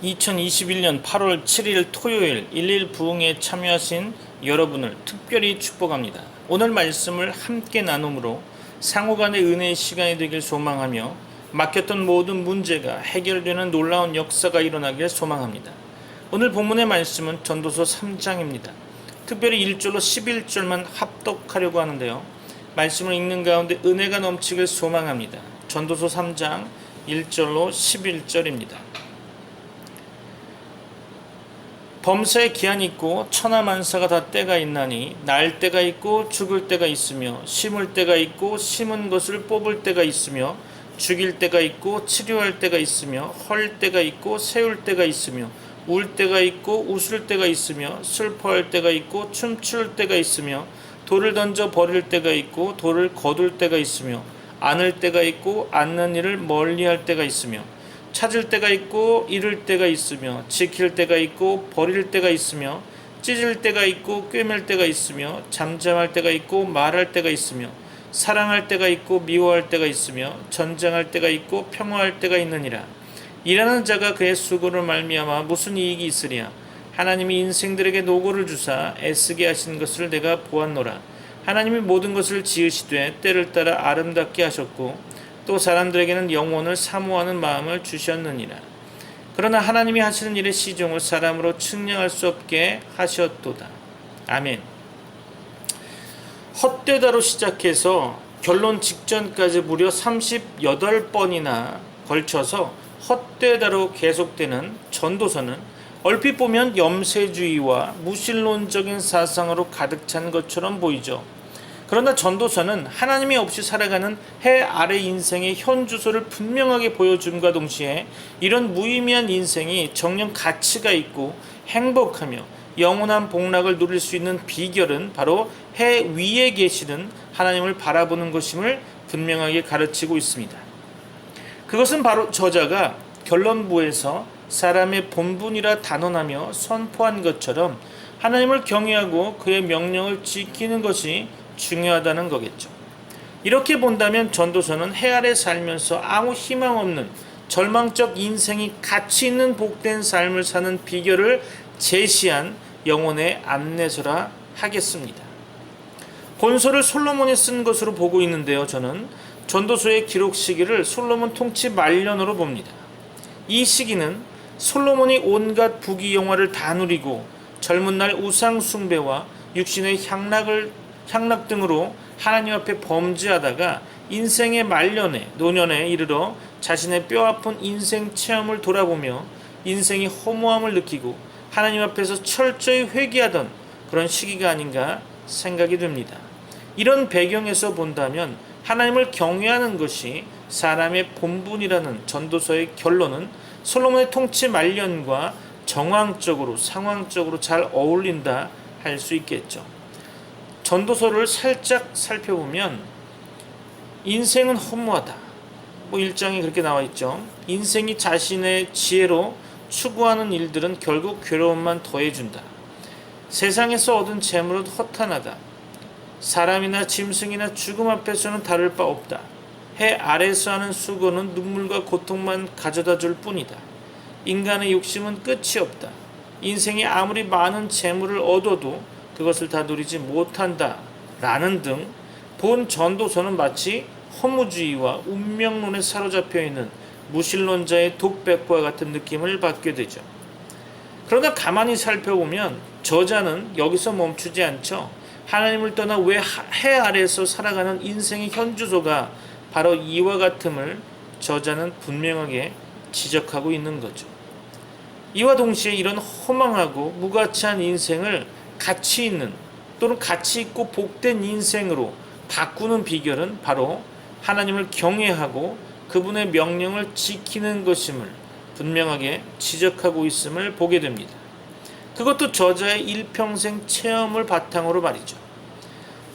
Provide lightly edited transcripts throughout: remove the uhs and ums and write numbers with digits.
2021년 8월 7일 토요일 1.1 부흥에 참여하신 여러분을 특별히 축복합니다. 오늘 말씀을 함께 나눔으로 상호간의 은혜의 시간이 되길 소망하며 막혔던 모든 문제가 해결되는 놀라운 역사가 일어나길 소망합니다. 오늘 본문의 말씀은 전도서 3장입니다. 특별히 1절로 11절만 합독하려고 하는데요. 말씀을 읽는 가운데 은혜가 넘치길 소망합니다. 전도서 3장 1절로 11절입니다. 범사에 기한이 있고 천하만사가 다 때가 있나니 날 때가 있고 죽을 때가 있으며 심을 때가 있고 심은 것을 뽑을 때가 있으며 죽일 때가 있고 치료할 때가 있으며 헐 때가 있고 세울 때가 있으며 울 때가 있고 웃을 때가 있으며 슬퍼할 때가 있고 춤출 때가 있으며 돌을 던져 버릴 때가 있고 돌을 거둘 때가 있으며 안을 때가 있고 안는 일을 멀리할 때가 있으며 찾을 때가 있고 잃을 때가 있으며 지킬 때가 있고 버릴 때가 있으며 찢을 때가 있고 꿰맬 때가 있으며 잠잠할 때가 있고 말할 때가 있으며 사랑할 때가 있고 미워할 때가 있으며 전쟁할 때가 있고 평화할 때가 있느니라. 일하는 자가 그의 수고를 말미암아 무슨 이익이 있으랴. 하나님이 인생들에게 노고를 주사 애쓰게 하신 것을 내가 보았노라. 하나님이 모든 것을 지으시되 때를 따라 아름답게 하셨고 또 사람들에게는 영혼을 사모하는 마음을 주셨느니라. 그러나 하나님이 하시는 일의 시종을 사람으로 측량할 수 없게 하셨도다. 아멘. 헛되다로 시작해서 결론 직전까지 무려 38번이나 걸쳐서 헛되다로 계속되는 전도서는 얼핏 보면 염세주의와 무신론적인 사상으로 가득 찬 것처럼 보이죠. 그러나 전도서는 하나님이 없이 살아가는 해 아래 인생의 현주소를 분명하게 보여줌과 동시에 이런 무의미한 인생이 정녕 가치가 있고 행복하며 영원한 복락을 누릴 수 있는 비결은 바로 해 위에 계시는 하나님을 바라보는 것임을 분명하게 가르치고 있습니다. 그것은 바로 저자가 결론부에서 사람의 본분이라 단언하며 선포한 것처럼 하나님을 경외하고 그의 명령을 지키는 것이 중요하다는 거겠죠. 이렇게 본다면 전도서는 해 아래 살면서 아무 희망 없는 절망적 인생이 가치 있는 복된 삶을 사는 비결을 제시한 영혼의 안내서라 하겠습니다. 본서를 솔로몬이 쓴 것으로 보고 있는데요. 저는 전도서의 기록 시기를 솔로몬 통치 말년으로 봅니다. 이 시기는 솔로몬이 온갖 부귀영화를 다 누리고 젊은 날 우상 숭배와 육신의 향락 등으로 하나님 앞에 범죄하다가 인생의 말년에 노년에 이르러 자신의 뼈아픈 인생 체험을 돌아보며 인생의 허무함을 느끼고 하나님 앞에서 철저히 회개하던 그런 시기가 아닌가 생각이 듭니다. 이런 배경에서 본다면 하나님을 경외하는 것이 사람의 본분이라는 전도서의 결론은 솔로몬의 통치 말년과 정황적으로 상황적으로 잘 어울린다 할 수 있겠죠. 전도서를 살짝 살펴보면 인생은 허무하다. 1장에 그렇게 나와 있죠. 인생이 자신의 지혜로 추구하는 일들은 결국 괴로움만 더해준다. 세상에서 얻은 재물은 허탄하다. 사람이나 짐승이나 죽음 앞에서는 다를 바 없다. 해 아래서 하는 수고는 눈물과 고통만 가져다 줄 뿐이다. 인간의 욕심은 끝이 없다. 인생이 아무리 많은 재물을 얻어도 그것을 다 누리지 못한다. 라는 등 본 전도서는 마치 허무주의와 운명론에 사로잡혀 있는 무신론자의 독백과 같은 느낌을 받게 되죠. 그러나 가만히 살펴보면 저자는 여기서 멈추지 않죠. 하나님을 떠나 왜 해 아래에서 살아가는 인생의 현주소가 바로 이와 같음을 저자는 분명하게 지적하고 있는 거죠. 이와 동시에 이런 허망하고 무가치한 인생을 가치 있는 또는 가치 있고 복된 인생으로 바꾸는 비결은 바로 하나님을 경외하고 그분의 명령을 지키는 것임을 분명하게 지적하고 있음을 보게 됩니다. 그것도 저자의 일평생 체험을 바탕으로 말이죠.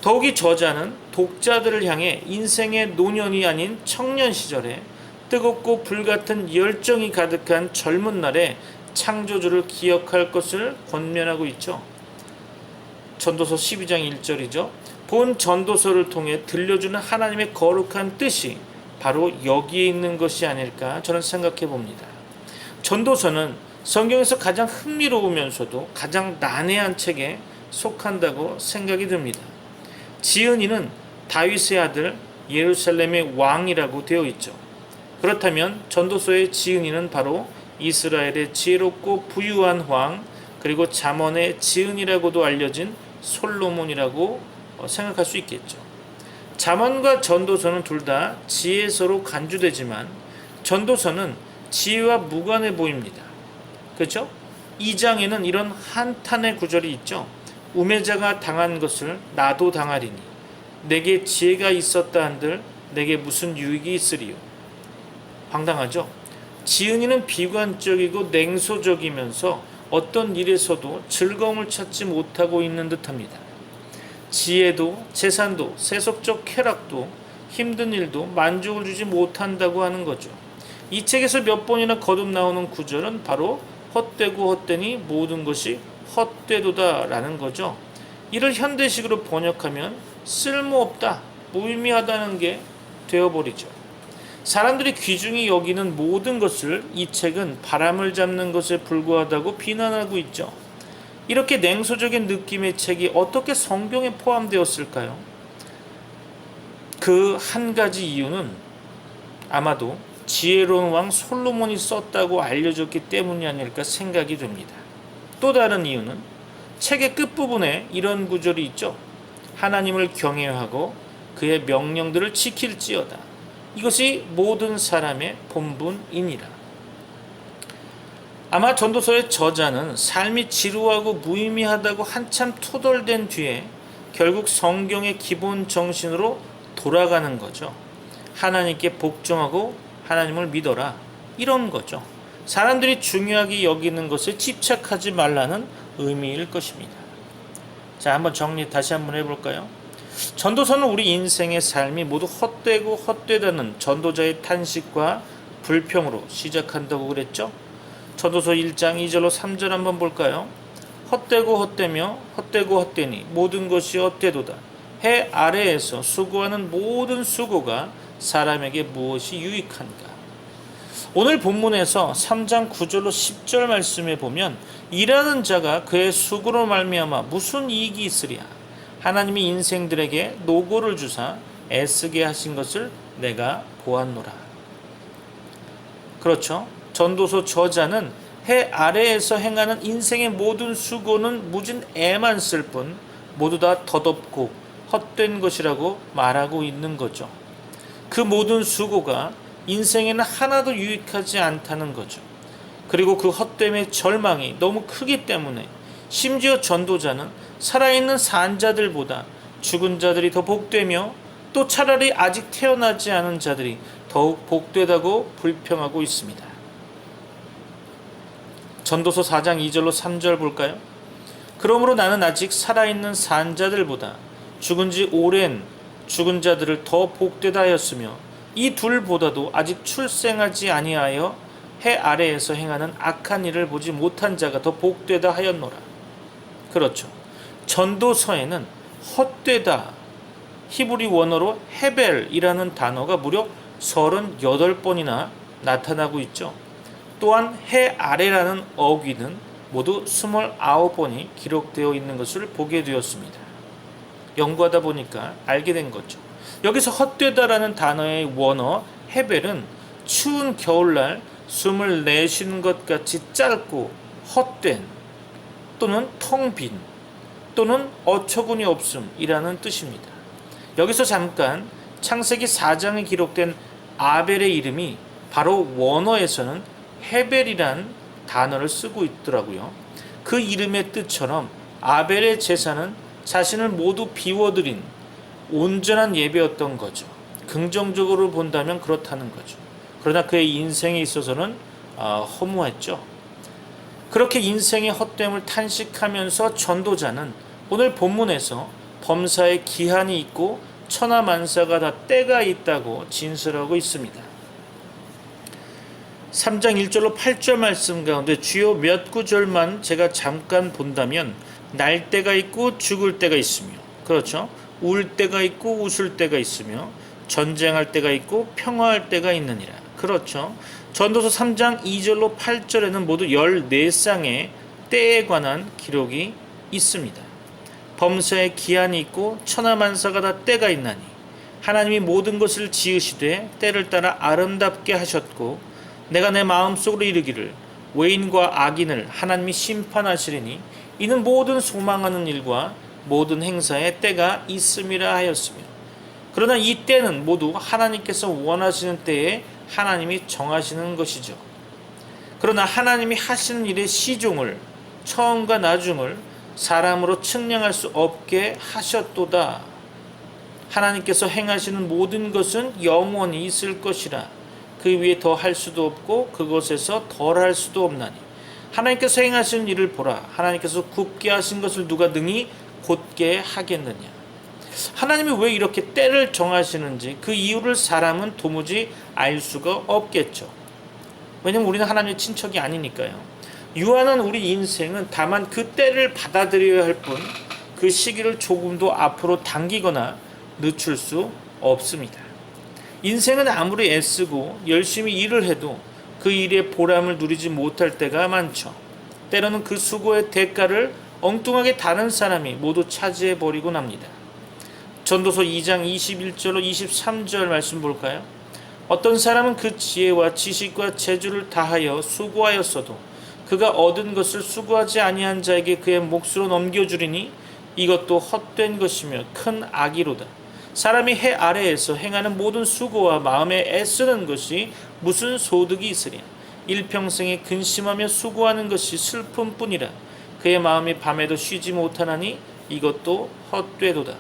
더욱이 저자는 독자들을 향해 인생의 노년이 아닌 청년 시절에 뜨겁고 불같은 열정이 가득한 젊은 날에 창조주를 기억할 것을 권면하고 있죠. 전도서 12장 1절이죠. 본 전도서를 통해 들려주는 하나님의 거룩한 뜻이 바로 여기에 있는 것이 아닐까 저는 생각해 봅니다. 전도서는 성경에서 가장 흥미로우면서도 가장 난해한 책에 속한다고 생각이 듭니다. 지은이는 다윗의 아들, 예루살렘의 왕이라고 되어 있죠. 그렇다면 전도서의 지은이는 바로 이스라엘의 지혜롭고 부유한 왕, 그리고 잠언의 지은이라고도 알려진 솔로몬이라고 생각할 수 있겠죠. 잠언과 전도서는 둘 다 지혜서로 간주되지만 전도서는 지혜와 무관해 보입니다. 그렇죠? 2장에는 이런 한탄의 구절이 있죠. 우매자가 당한 것을 나도 당하리니 내게 지혜가 있었다 한들 내게 무슨 유익이 있으리요. 황당하죠? 지은이는 비관적이고 냉소적이면서 어떤 일에서도 즐거움을 찾지 못하고 있는 듯합니다. 지혜도 재산도 세속적 쾌락도 힘든 일도 만족을 주지 못한다고 하는 거죠. 이 책에서 몇 번이나 거듭 나오는 구절은 바로 헛되고 헛되니 모든 것이 헛되도다 라는 거죠. 이를 현대식으로 번역하면 쓸모없다, 무의미하다는 게 되어버리죠. 사람들이 귀중히 여기는 모든 것을 이 책은 바람을 잡는 것에 불과하다고 비난하고 있죠. 이렇게 냉소적인 느낌의 책이 어떻게 성경에 포함되었을까요? 그 한 가지 이유는 아마도 지혜로운 왕 솔로몬이 썼다고 알려졌기 때문이 아닐까 생각이 됩니다. 또 다른 이유는 책의 끝부분에 이런 구절이 있죠. 하나님을 경외하고 그의 명령들을 지킬지어다. 이것이 모든 사람의 본분이니라. 아마 전도서의 저자는 삶이 지루하고 무의미하다고 한참 토덜댄 뒤에 결국 성경의 기본 정신으로 돌아가는 거죠. 하나님께 복종하고 하나님을 믿어라. 이런 거죠. 사람들이 중요하게 여기는 것에 집착하지 말라는 의미일 것입니다. 자, 한번 정리 다시 한번 해볼까요? 전도서는 우리 인생의 삶이 모두 헛되고 헛되다는 전도자의 탄식과 불평으로 시작한다고 그랬죠? 전도서 1장 2절로 3절 한번 볼까요? 헛되고 헛되며 헛되고 헛되니 모든 것이 헛되도다. 해 아래에서 수고하는 모든 수고가 사람에게 무엇이 유익한가? 오늘 본문에서 3장 9절로 10절 말씀에 보면 일하는 자가 그의 수고로 말미암아 무슨 이익이 있으랴? 하나님이 인생들에게 노고를 주사 애쓰게 하신 것을 내가 보았노라. 그렇죠? 전도서 저자는 해 아래에서 행하는 인생의 모든 수고는 무진 애만 쓸 뿐 모두 다 덧없고 헛된 것이라고 말하고 있는 거죠. 그 모든 수고가 인생에는 하나도 유익하지 않다는 거죠. 그리고 그 헛됨의 절망이 너무 크기 때문에 심지어 전도자는 살아있는 산자들보다 죽은 자들이 더 복되며 또 차라리 아직 태어나지 않은 자들이 더욱 복되다고 불평하고 있습니다. 전도서 4장 2절로 3절 볼까요? 그러므로 나는 아직 살아있는 산자들보다 죽은 지 오랜 죽은 자들을 더 복되다 하였으며 이 둘보다도 아직 출생하지 아니하여 해 아래에서 행하는 악한 일을 보지 못한 자가 더 복되다 하였노라. 그렇죠. 전도서에는 헛되다, 히브리 원어로 헤벨이라는 단어가 무려 38번이나 나타나고 있죠. 또한 해 아래라는 어귀는 모두 29번이 기록되어 있는 것을 보게 되었습니다. 연구하다 보니까 알게 된 거죠. 여기서 헛되다라는 단어의 원어 헤벨은 추운 겨울날 숨을 내쉬는 것 같이 짧고 헛된 또는 텅 빈 또는 어처구니 없음이라는 뜻입니다. 여기서 잠깐 창세기 4장에 기록된 아벨의 이름이 바로 원어에서는 헤벨이란 단어를 쓰고 있더라고요. 그 이름의 뜻처럼 아벨의 제사는 자신을 모두 비워드린 온전한 예배였던 거죠. 긍정적으로 본다면 그렇다는 거죠. 그러나 그의 인생에 있어서는 허무했죠. 그렇게 인생의 헛됨을 탄식하면서 전도자는 오늘 본문에서 범사에 기한이 있고 천하만사가 다 때가 있다고 진술하고 있습니다. 3장 1절로 8절 말씀 가운데 주요 몇 구절만 제가 잠깐 본다면 날 때가 있고 죽을 때가 있으며, 그렇죠? 울 때가 있고 웃을 때가 있으며 전쟁할 때가 있고 평화할 때가 있느니라. 그렇죠. 전도서 3장 2절로 8절에는 모두 14쌍의 때에 관한 기록이 있습니다. 범사에 기한이 있고 천하만사가 다 때가 있나니 하나님이 모든 것을 지으시되 때를 따라 아름답게 하셨고 내가 내 마음속으로 이르기를 외인과 악인을 하나님이 심판하시리니 이는 모든 소망하는 일과 모든 행사에 때가 있음이라 하였으며 그러나 이 때는 모두 하나님께서 원하시는 때에 하나님이 정하시는 것이죠. 그러나 하나님이 하시는 일의 시종을 처음과 나중을 사람으로 측량할 수 없게 하셨도다. 하나님께서 행하시는 모든 것은 영원히 있을 것이라 그 위에 더 할 수도 없고 그것에서 덜 할 수도 없나니 하나님께서 행하시는 일을 보라. 하나님께서 굽게 하신 것을 누가 능히 곧게 하겠느냐. 하나님이 왜 이렇게 때를 정하시는지 그 이유를 사람은 도무지 알 수가 없겠죠. 왜냐하면 우리는 하나님의 친척이 아니니까요. 유한한 우리 인생은 다만 그 때를 받아들여야 할 뿐 그 시기를 조금도 앞으로 당기거나 늦출 수 없습니다. 인생은 아무리 애쓰고 열심히 일을 해도 그 일의 보람을 누리지 못할 때가 많죠. 때로는 그 수고의 대가를 엉뚱하게 다른 사람이 모두 차지해버리고 납니다. 전도서 2장 21절로 23절 말씀 볼까요? 어떤 사람은 그 지혜와 지식과 재주를 다하여 수고하였어도 그가 얻은 것을 수고하지 아니한 자에게 그의 몫으로 넘겨주리니 이것도 헛된 것이며 큰 악이로다. 사람이 해 아래에서 행하는 모든 수고와 마음에 애쓰는 것이 무슨 소득이 있으랴. 일평생에 근심하며 수고하는 것이 슬픔뿐이라. 그의 마음이 밤에도 쉬지 못하나니 이것도 헛되도다.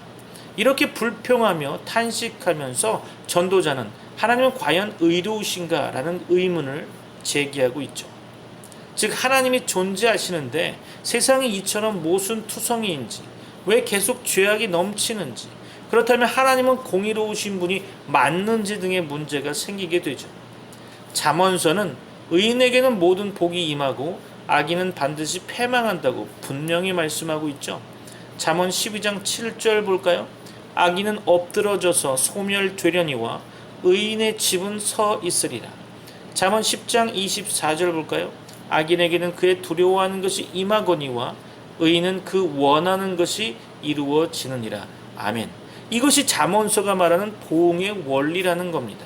이렇게 불평하며 탄식하면서 전도자는 하나님은 과연 의로우신가? 라는 의문을 제기하고 있죠. 즉 하나님이 존재하시는데 세상이 이처럼 모순투성이인지 왜 계속 죄악이 넘치는지 그렇다면 하나님은 공의로우신 분이 맞는지 등의 문제가 생기게 되죠. 잠언서는 의인에게는 모든 복이 임하고 악인은 반드시 패망한다고 분명히 말씀하고 있죠. 잠언 12장 7절 볼까요? 악인은 엎드러져서 소멸되려니와 의인의 집은 서 있으리라. 잠언 10장 24절 볼까요? 악인에게는 그의 두려워하는 것이 임하거니와 의인은 그 원하는 것이 이루어지느니라. 아멘. 이것이 잠언서가 말하는 보응의 원리라는 겁니다.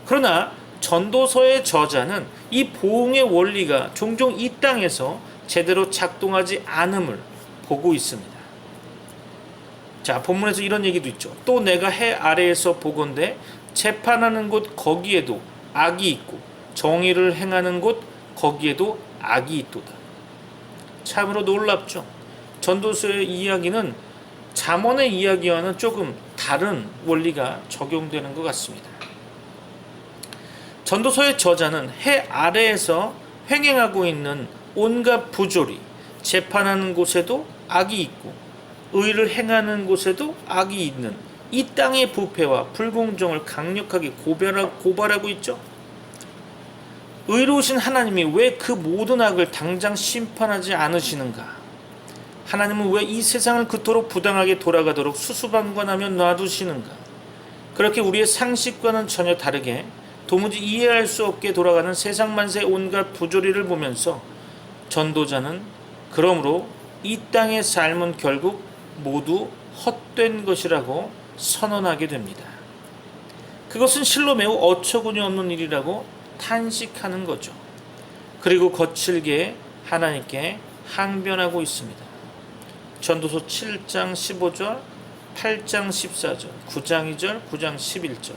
그러나 전도서의 저자는 이 보응의 원리가 종종 이 땅에서 제대로 작동하지 않음을 보고 있습니다. 자, 본문에서 이런 얘기도 있죠. 또 내가 해 아래에서 보건대 재판하는 곳 거기에도 악이 있고 정의를 행하는 곳 거기에도 악이 있도다. 참으로 놀랍죠. 전도서의 이야기는 잠언의 이야기와는 조금 다른 원리가 적용되는 것 같습니다. 전도서의 저자는 해 아래에서 횡행하고 있는 온갖 부조리, 재판하는 곳에도 악이 있고 의를 행하는 곳에도 악이 있는 이 땅의 부패와 불공정을 강력하게 고발하고 있죠. 의로우신 하나님이 왜 그 모든 악을 당장 심판하지 않으시는가? 하나님은 왜 이 세상을 그토록 부당하게 돌아가도록 수수방관하며 놔두시는가? 그렇게 우리의 상식과는 전혀 다르게 도무지 이해할 수 없게 돌아가는 세상 만세의 온갖 부조리를 보면서 전도자는 그러므로 이 땅의 삶은 결국 모두 헛된 것이라고 선언하게 됩니다. 그것은 실로 매우 어처구니 없는 일이라고 탄식하는 거죠. 그리고 거칠게 하나님께 항변하고 있습니다. 전도서 7장 15절, 8장 14절, 9장 2절, 9장 11절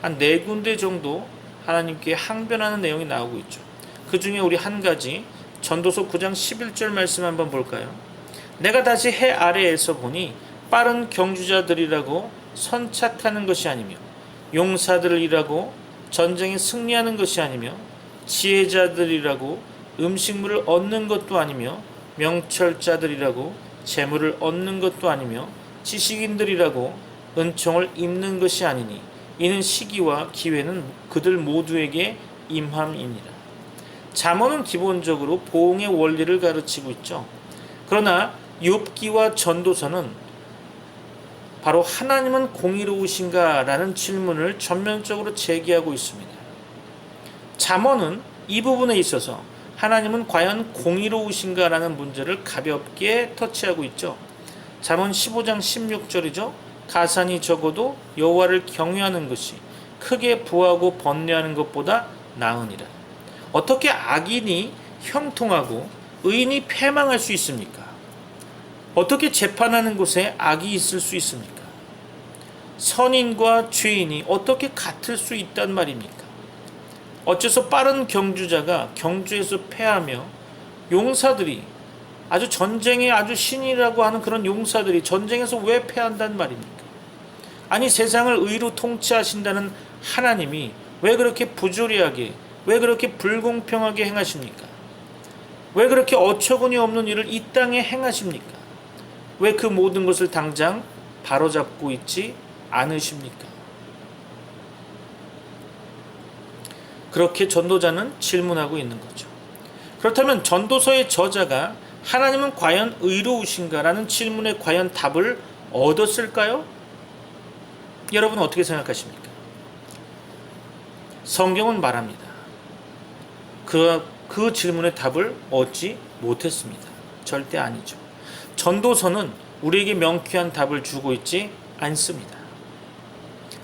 한 4군데 정도 하나님께 항변하는 내용이 나오고 있죠. 그 중에 우리 한 가지 전도서 9장 11절 말씀 한번 볼까요? 내가 다시 해 아래에서 보니 빠른 경주자들이라고 선착하는 것이 아니며 용사들이라고 전쟁에 승리하는 것이 아니며 지혜자들이라고 음식물을 얻는 것도 아니며 명철자들이라고 재물을 얻는 것도 아니며 지식인들이라고 은총을 입는 것이 아니니 이는 시기와 기회는 그들 모두에게 임함이니라. 잠언은 기본적으로 보응의 원리를 가르치고 있죠. 그러나 욥기와 전도서는 바로 하나님은 공의로우신가? 라는 질문을 전면적으로 제기하고 있습니다. 잠언은 이 부분에 있어서 하나님은 과연 공의로우신가라는 문제를 가볍게 터치하고 있죠. 잠언 15장 16절이죠. 가산이 적어도 여호와를 경외하는 것이 크게 부하고 번뇌하는 것보다 나으니라. 어떻게 악인이 형통하고 의인이 패망할 수 있습니까? 어떻게 재판하는 곳에 악이 있을 수 있습니까? 선인과 죄인이 어떻게 같을 수 있단 말입니까? 어째서 빠른 경주자가 경주에서 패하며 용사들이 아주 전쟁의 아주 신이라고 하는 그런 용사들이 전쟁에서 왜 패한단 말입니까? 아니 세상을 의로 통치하신다는 하나님이 왜 그렇게 부조리하게, 왜 그렇게 불공평하게 행하십니까? 왜 그렇게 어처구니 없는 일을 이 땅에 행하십니까? 왜 그 모든 것을 당장 바로잡고 있지 않으십니까? 그렇게 전도자는 질문하고 있는 거죠. 그렇다면 전도서의 저자가 하나님은 과연 의로우신가라는 질문에 과연 답을 얻었을까요? 여러분 어떻게 생각하십니까? 성경은 말합니다. 그 질문에 답을 얻지 못했습니다. 절대 아니죠. 전도서는 우리에게 명쾌한 답을 주고 있지 않습니다.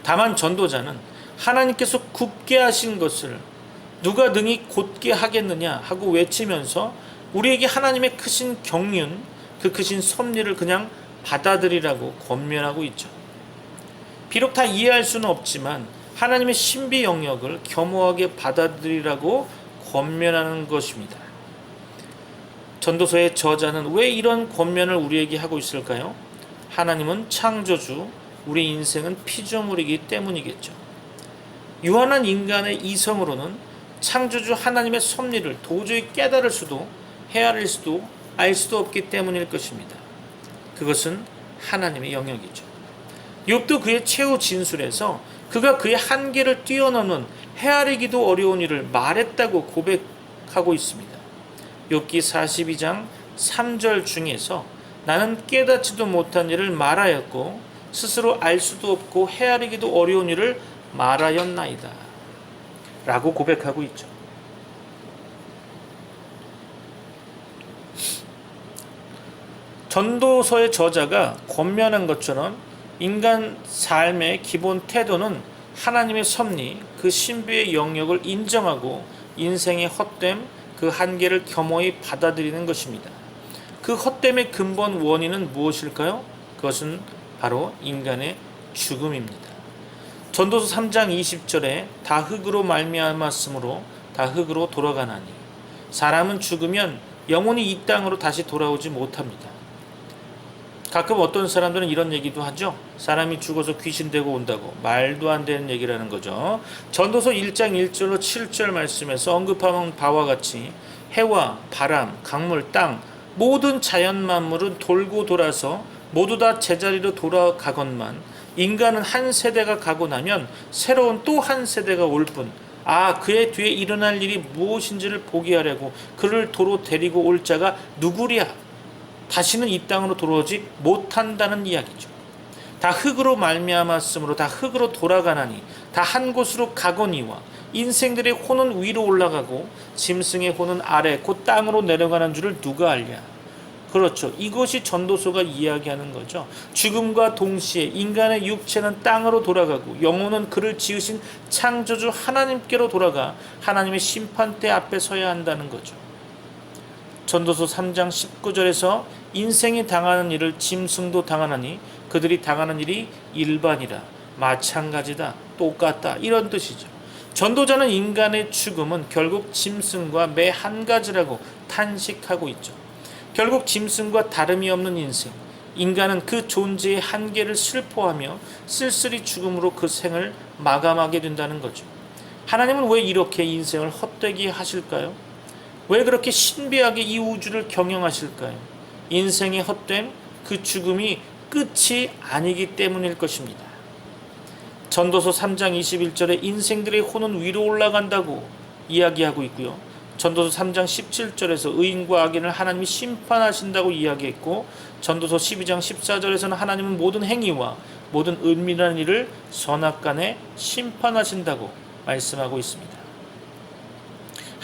다만 전도자는 하나님께서 굽게 하신 것을 누가 능히 곧게 하겠느냐 하고 외치면서 우리에게 하나님의 크신 경륜, 그 크신 섭리를 그냥 받아들이라고 권면하고 있죠. 비록 다 이해할 수는 없지만 하나님의 신비 영역을 겸허하게 받아들이라고 권면하는 것입니다. 전도서의 저자는 왜 이런 권면을 우리에게 하고 있을까요? 하나님은 창조주, 우리 인생은 피조물이기 때문이겠죠. 유한한 인간의 이성으로는 창조주 하나님의 섭리를 도저히 깨달을 수도 헤아릴 수도 알 수도 없기 때문일 것입니다. 그것은 하나님의 영역이죠. 욥도 그의 최후 진술에서 그가 그의 한계를 뛰어넘는 헤아리기도 어려운 일을 말했다고 고백하고 있습니다. 욥기 42장 3절 중에서 나는 깨닫지도 못한 일을 말하였고 스스로 알 수도 없고 헤아리기도 어려운 일을 말하였나이다 라고 고백하고 있죠. 전도서의 저자가 권면한 것처럼 인간 삶의 기본 태도는 하나님의 섭리, 그 신비의 영역을 인정하고 인생의 헛됨, 그 한계를 겸허히 받아들이는 것입니다. 그 헛됨의 근본 원인은 무엇일까요? 그것은 바로 인간의 죽음입니다. 전도서 3장 20절에 다 흙으로 말미암았으므로 다 흙으로 돌아가나니 사람은 죽으면 영혼이 이 땅으로 다시 돌아오지 못합니다. 가끔 어떤 사람들은 이런 얘기도 하죠. 사람이 죽어서 귀신 되고 온다고. 말도 안 되는 얘기라는 거죠. 전도서 1장 1절로 7절 말씀에서 언급한 바와 같이 해와 바람, 강물, 땅 모든 자연 만물은 돌고 돌아서 모두 다 제자리로 돌아가건만 인간은 한 세대가 가고 나면 새로운 또 한 세대가 올 뿐 그의 뒤에 일어날 일이 무엇인지를 보게 하려고 그를 도로 데리고 올 자가 누구랴? 다시는 이 땅으로 돌아오지 못한다는 이야기죠. 다 흙으로 말미암았으므로 다 흙으로 돌아가나니 다 한 곳으로 가거니와 인생들의 혼은 위로 올라가고 짐승의 혼은 아래 곧 땅으로 내려가는 줄을 누가 알랴. 그렇죠. 이것이 전도서가 이야기하는 거죠. 죽음과 동시에 인간의 육체는 땅으로 돌아가고 영혼은 그를 지으신 창조주 하나님께로 돌아가 하나님의 심판대 앞에 서야 한다는 거죠. 전도서 3장 19절에서 인생이 당하는 일을 짐승도 당하나니 그들이 당하는 일이 일반이라 마찬가지다 똑같다 이런 뜻이죠. 전도자는 인간의 죽음은 결국 짐승과 매 한 가지라고 탄식하고 있죠. 결국 짐승과 다름이 없는 인생, 인간은 그 존재의 한계를 슬퍼하며 쓸쓸히 죽음으로 그 생을 마감하게 된다는 거죠. 하나님은 왜 이렇게 인생을 헛되게 하실까요? 왜 그렇게 신비하게 이 우주를 경영하실까요? 인생의 헛됨, 그 죽음이 끝이 아니기 때문일 것입니다. 전도서 3장 21절에 인생들의 혼은 위로 올라간다고 이야기하고 있고요. 전도서 3장 17절에서 의인과 악인을 하나님이 심판하신다고 이야기했고 전도서 12장 14절에서는 하나님은 모든 행위와 모든 은밀한 일을 선악간에 심판하신다고 말씀하고 있습니다.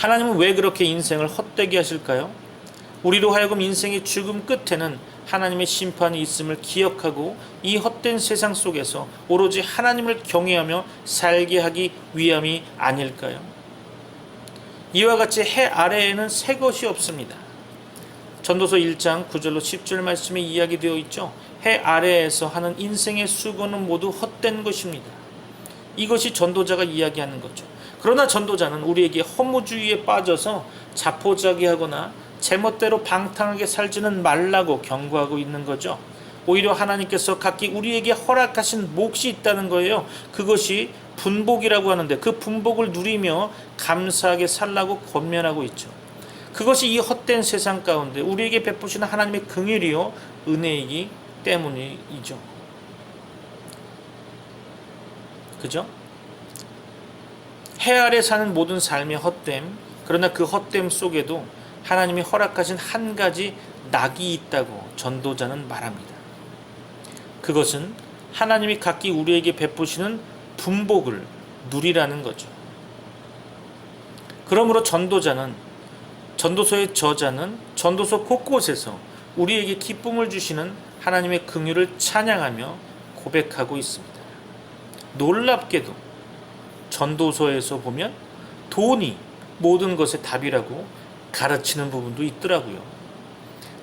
하나님은 왜 그렇게 인생을 헛되게 하실까요? 우리로 하여금 인생의 죽음 끝에는 하나님의 심판이 있음을 기억하고 이 헛된 세상 속에서 오로지 하나님을 경외하며 살게 하기 위함이 아닐까요? 이와 같이 해 아래에는 새 것이 없습니다. 전도서 1장 9절로 10절 말씀에 이야기되어 있죠. 해 아래에서 하는 인생의 수고는 모두 헛된 것입니다. 이것이 전도자가 이야기하는 거죠. 그러나 전도자는 우리에게 허무주의에 빠져서 자포자기하거나 제멋대로 방탕하게 살지는 말라고 경고하고 있는 거죠. 오히려 하나님께서 각기 우리에게 허락하신 몫이 있다는 거예요. 그것이 분복이라고 하는데 그 분복을 누리며 감사하게 살라고 권면하고 있죠. 그것이 이 헛된 세상 가운데 우리에게 베푸시는 하나님의 긍휼이요 은혜이기 때문이죠. 그죠? 해 아래 사는 모든 삶의 헛됨, 그러나 그 헛됨 속에도 하나님이 허락하신 한 가지 낙이 있다고 전도자는 말합니다. 그것은 하나님이 각기 우리에게 베푸시는 분복을 누리라는 거죠. 그러므로 전도서의 저자는 전도서 곳곳에서 우리에게 기쁨을 주시는 하나님의 긍휼을 찬양하며 고백하고 있습니다. 놀랍게도 전도서에서 보면 돈이 모든 것의 답이라고 가르치는 부분도 있더라고요.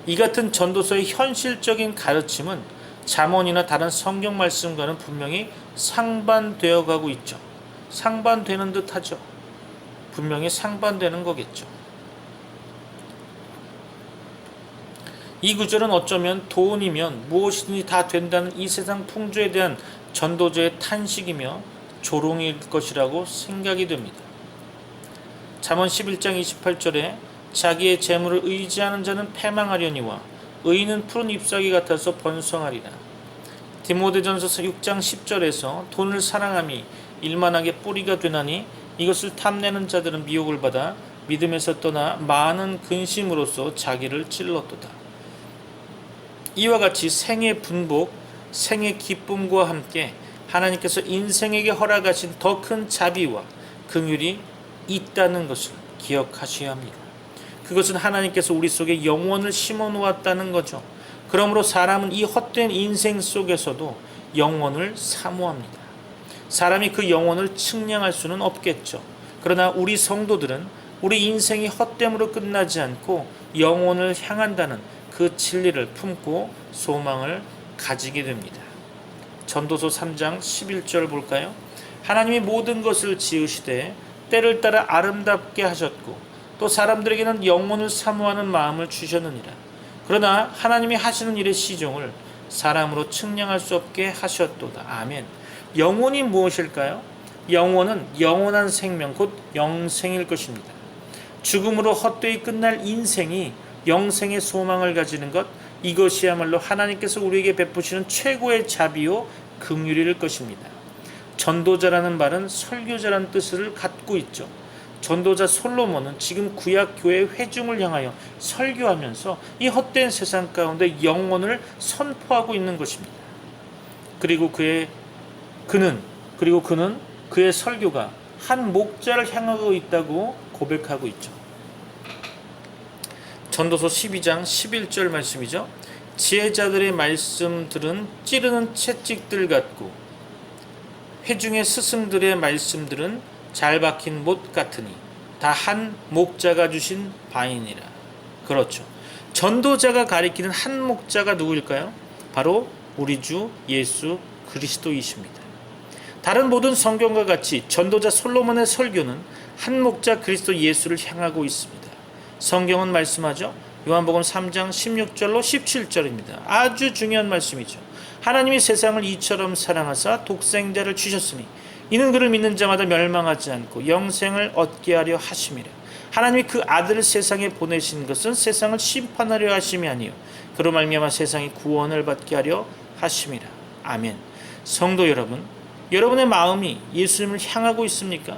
이 같은 전도서의 현실적인 가르침은 잠언이나 다른 성경 말씀과는 분명히 상반되어 가고 있죠. 상반되는 듯 하죠. 분명히 상반되는 거겠죠. 이 구절은 어쩌면 돈이면 무엇이든지 다 된다는 이 세상 풍조에 대한 전도자의 탄식이며 조롱일 것이라고 생각이 됩니다. 잠언 11장 28절에 자기의 재물을 의지하는 자는 패망하려니와 의인은 푸른 잎사귀 같아서 번성하리라. 디모데전서 6장 10절에서 돈을 사랑함이 일만하게 뿌리가 되나니 이것을 탐내는 자들은 미혹을 받아 믿음에서 떠나 많은 근심으로써 자기를 찔렀도다. 이와 같이 생의 분복, 생의 기쁨과 함께 하나님께서 인생에게 허락하신 더 큰 자비와 긍휼이 있다는 것을 기억하셔야 합니다. 그것은 하나님께서 우리 속에 영원을 심어 놓았다는 거죠. 그러므로 사람은 이 헛된 인생 속에서도 영원을 사모합니다. 사람이 그 영혼을 측량할 수는 없겠죠. 그러나 우리 성도들은 우리 인생이 헛됨으로 끝나지 않고 영혼을 향한다는 그 진리를 품고 소망을 가지게 됩니다. 전도서 3장 11절 볼까요? 하나님이 모든 것을 지으시되 때를 따라 아름답게 하셨고 또 사람들에게는 영혼을 사모하는 마음을 주셨느니라. 그러나 하나님이 하시는 일의 시종을 사람으로 측량할 수 없게 하셨도다. 아멘. 영혼이 무엇일까요? 영혼은 영원한 생명 곧 영생일 것입니다. 죽음으로 헛되이 끝날 인생이 영생의 소망을 가지는 것, 이것이야말로 하나님께서 우리에게 베푸시는 최고의 자비요 긍휼일 것입니다. 전도자라는 말은 설교자라는 뜻을 갖고 있죠. 전도자 솔로몬은 지금 구약 교회 회중을 향하여 설교하면서 이 헛된 세상 가운데 영혼을 선포하고 있는 것입니다. 그리고 그는 그의 설교가 한 목자를 향하고 있다고 고백하고 있죠. 전도서 12장 11절 말씀이죠. 지혜자들의 말씀들은 찌르는 채찍들 같고 회중의 스승들의 말씀들은 잘 박힌 못 같으니 다 한 목자가 주신 바이니라. 그렇죠. 전도자가 가리키는 한 목자가 누구일까요? 바로 우리 주 예수 그리스도이십니다. 다른 모든 성경과 같이 전도자 솔로몬의 설교는 한 목자 그리스도 예수를 향하고 있습니다. 성경은 말씀하죠. 요한복음 3장 16절로 17절입니다. 아주 중요한 말씀이죠. 하나님이 세상을 이처럼 사랑하사 독생자를 주셨으니 이는 그를 믿는 자마다 멸망하지 않고 영생을 얻게 하려 하심이라. 하나님이 그 아들을 세상에 보내신 것은 세상을 심판하려 하심이 아니요 그로 말미암아 세상이 구원을 받게 하려 하심이라. 아멘. 성도 여러분, 여러분의 마음이 예수님을 향하고 있습니까?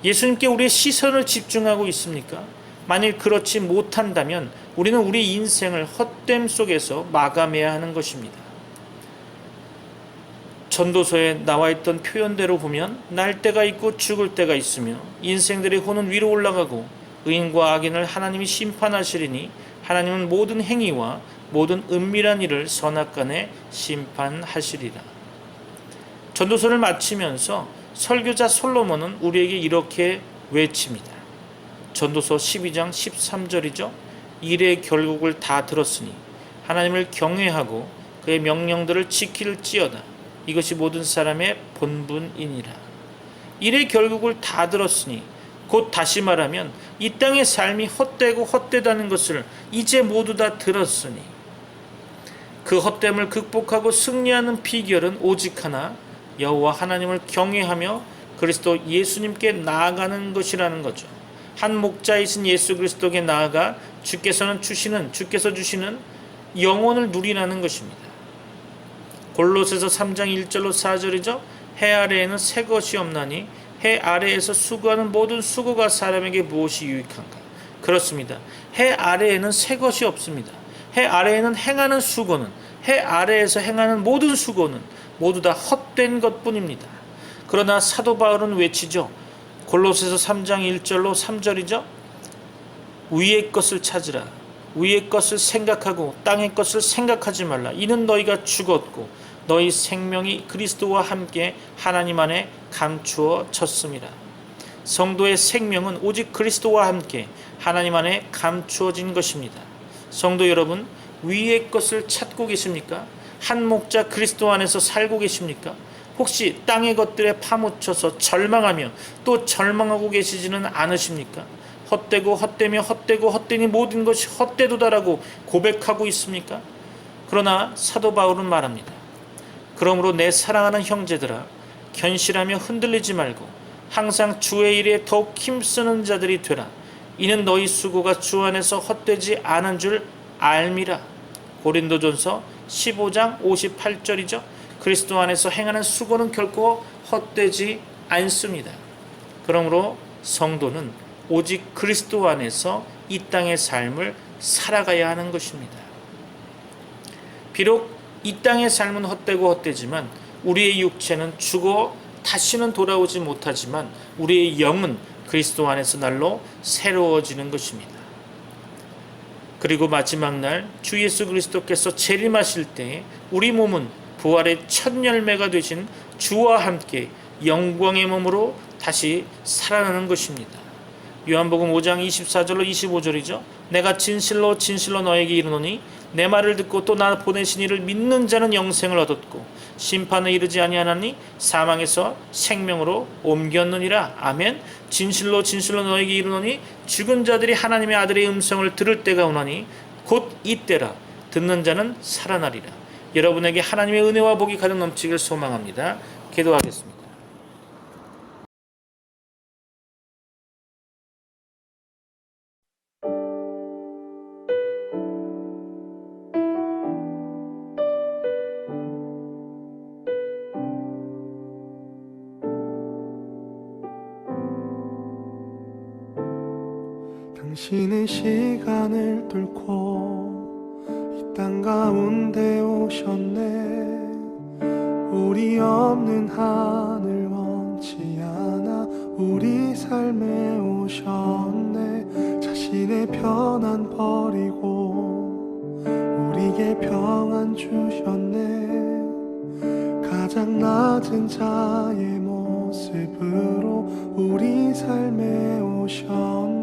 예수님께 우리의 시선을 집중하고 있습니까? 만일 그렇지 못한다면 우리는 우리 인생을 헛됨 속에서 마감해야 하는 것입니다. 전도서에 나와 있던 표현대로 보면 날 때가 있고 죽을 때가 있으며 인생들의 호는 위로 올라가고 의인과 악인을 하나님이 심판하시리니 하나님은 모든 행위와 모든 은밀한 일을 선악간에 심판하시리라. 전도서를 마치면서 설교자 솔로몬은 우리에게 이렇게 외칩니다. 전도서 12장 13절이죠. 일의 결국을 다 들었으니 하나님을 경외하고 그의 명령들을 지킬지어다. 이것이 모든 사람의 본분이니라. 일의 결국을 다 들었으니, 곧 다시 말하면 이 땅의 삶이 헛되고 헛되다는 것을 이제 모두 다 들었으니, 그 헛됨을 극복하고 승리하는 비결은 오직 하나, 여호와 하나님을 경외하며 그리스도 예수님께 나아가는 것이라는 거죠. 한 목자이신 예수 그리스도께 나아가 주께서 주시는 영혼을 누리라는 것입니다. 골로새서 3장 1절로 4절이죠. 해 아래에는 새 것이 없나니 해 아래에서 수고하는 모든 수고가 사람에게 무엇이 유익한가? 그렇습니다. 해 아래에는 새 것이 없습니다. 해 아래에는 행하는 수고는, 해 아래에서 행하는 모든 수고는 모두 다 헛된 것뿐입니다. 그러나 사도 바울은 외치죠. 골로새서 3장 1절로 3절이죠. 위의 것을 찾으라. 위의 것을 생각하고 땅의 것을 생각하지 말라. 이는 너희가 죽었고 너희 생명이 그리스도와 함께 하나님 안에 감추어졌습니다. 성도의 생명은 오직 그리스도와 함께 하나님 안에 감추어진 것입니다. 성도 여러분, 위의 것을 찾고 계십니까? 한 목자 그리스도 안에서 살고 계십니까? 혹시 땅의 것들에 파묻혀서 절망하며 또 절망하고 계시지는 않으십니까? 헛되고 헛되며 헛되고 헛되니 모든 것이 헛되도다라고 고백하고 있습니까? 그러나 사도 바울은 말합니다. 그러므로 내 사랑하는 형제들아, 견실하며 흔들리지 말고 항상 주의 일에 더욱 힘쓰는 자들이 되라. 이는 너희 수고가 주 안에서 헛되지 않은 줄 알미라. 고린도전서 15장 58절이죠. 그리스도 안에서 행하는 수고는 결코 헛되지 않습니다. 그러므로 성도는 오직 그리스도 안에서 이 땅의 삶을 살아가야 하는 것입니다. 비록 이 땅의 삶은 헛되고 헛되지만 우리의 육체는 죽어 다시는 돌아오지 못하지만 우리의 영은 그리스도 안에서 날로 새로워지는 것입니다. 그리고 마지막 날 주 예수 그리스도께서 재림하실 때 우리 몸은 부활의 첫 열매가 되신 주와 함께 영광의 몸으로 다시 살아나는 것입니다. 요한복음 5장 24절로 25절이죠. 내가 진실로 진실로 너에게 이르노니 내 말을 듣고 또 나 보내신 이를 믿는 자는 영생을 얻었고 심판에 이르지 아니하나니 사망에서 생명으로 옮겼느니라. 아멘. 진실로 진실로 너에게 이르노니 죽은 자들이 하나님의 아들의 음성을 들을 때가 오나니 곧 이때라. 듣는 자는 살아나리라. 여러분에게 하나님의 은혜와 복이 가득 넘치길 소망합니다. 기도하겠습니다. 당신은 시간을 뚫고 이 땅 가운데 오셨네. 우리 없는 하늘 원치 않아 우리 삶에 오셨네. 자신의 편안 버리고 우리에게 평안 주셨네. 가장 낮은 자의 모습으로 우리 삶에 오셨네.